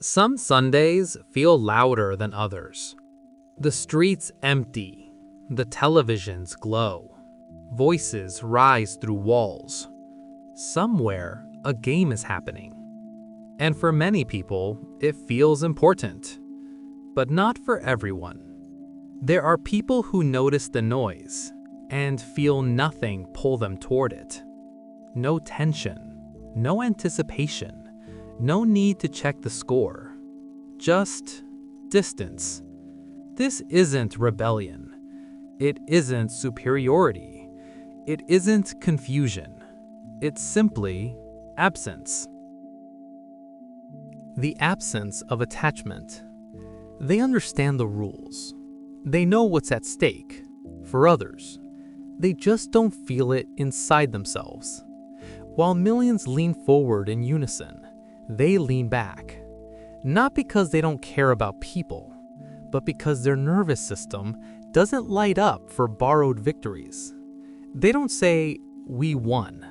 Some Sundays feel louder than others. The streets empty, the televisions glow, voices rise through walls. Somewhere, a game is happening. And for many people, it feels important. But not for everyone. There are people who notice the noise and feel nothing pull them toward it. No tension, no anticipation. No need to check the score. Just distance. This isn't rebellion. It isn't superiority. It isn't confusion. It's simply absence. The absence of attachment. They understand the rules. They know what's at stake. For others, they just don't feel it inside themselves. While millions lean forward in unison, they lean back, not because they don't care about people, but because their nervous system doesn't light up for borrowed victories. They don't say, "We won,"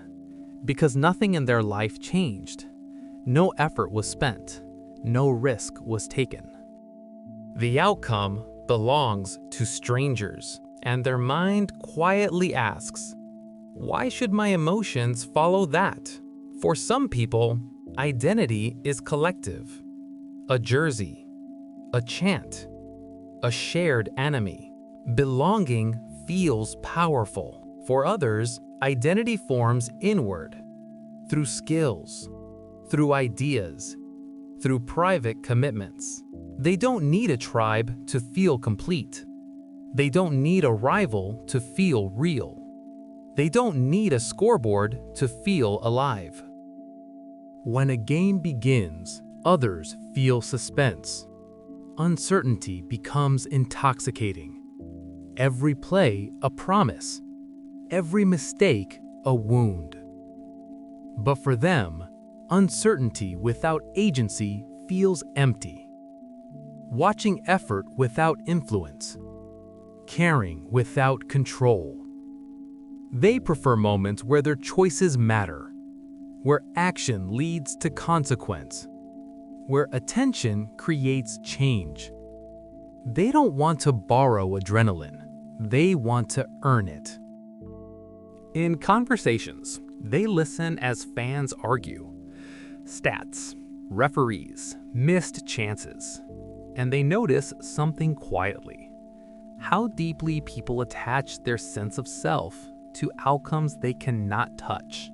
because nothing in their life changed. No effort was spent. No risk was taken. The outcome belongs to strangers, and their mind quietly asks, "Why should my emotions follow that?" For some people, identity is collective. A jersey, a chant, a shared enemy. Belonging feels powerful. For others, identity forms inward, through skills, through ideas, through private commitments. They don't need a tribe to feel complete. They don't need a rival to feel real. They don't need a scoreboard to feel alive. When a game begins, others feel suspense. Uncertainty becomes intoxicating. Every play a promise. Every mistake a wound. But for them, uncertainty without agency feels empty. Watching effort without influence. Caring without control. They prefer moments where their choices matter, where action leads to consequence, where attention creates change. They don't want to borrow adrenaline. They want to earn it. In conversations, they listen as fans argue. Stats, referees, missed chances. And they notice something quietly. How deeply people attach their sense of self to outcomes they cannot touch.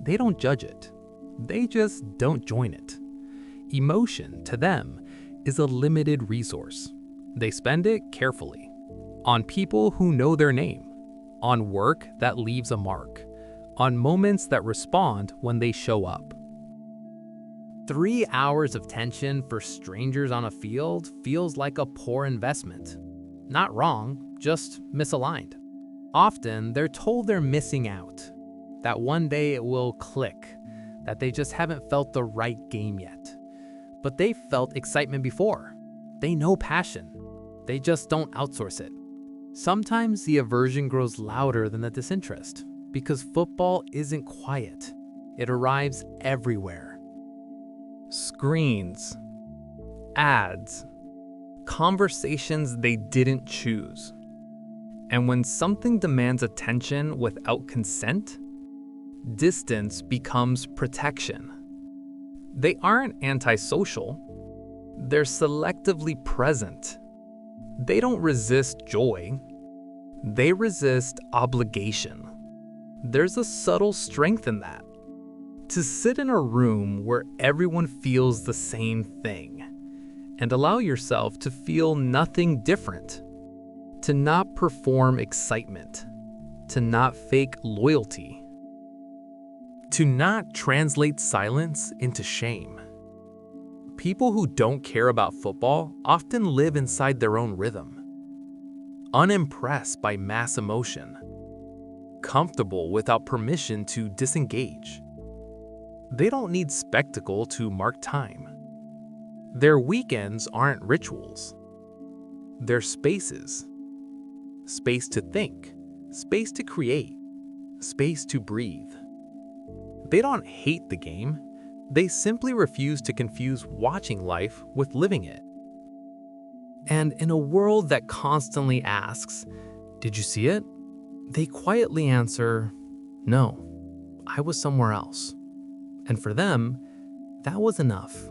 They don't judge it. They just don't join it. Emotion, to them, is a limited resource. They spend it carefully. On people who know their name. On work that leaves a mark. On moments that respond when they show up. 3 hours of tension for strangers on a field feels like a poor investment. Not wrong, just misaligned. Often, they're told they're missing out. That one day it will click, that they just haven't felt the right game yet. But they felt excitement before. They know passion. They just don't outsource it. Sometimes the aversion grows louder than the disinterest, because football isn't quiet. It arrives everywhere. Screens, ads, conversations they didn't choose. And when something demands attention without consent, distance becomes protection. They aren't antisocial. They're selectively present. They don't resist joy. They resist obligation. There's a subtle strength in that. To sit in a room where everyone feels the same thing and allow yourself to feel nothing different. To not perform excitement. To not fake loyalty. To not translate silence into shame. People who don't care about football often live inside their own rhythm. Unimpressed by mass emotion. Comfortable without permission to disengage. They don't need spectacle to mark time. Their weekends aren't rituals. They're spaces. Space to think, space to create, space to breathe. They don't hate the game, They simply refuse to confuse watching life with living it. And in a world that constantly asks, "Did you see it?" they quietly answer, "No, I was somewhere else." And for them, that was enough.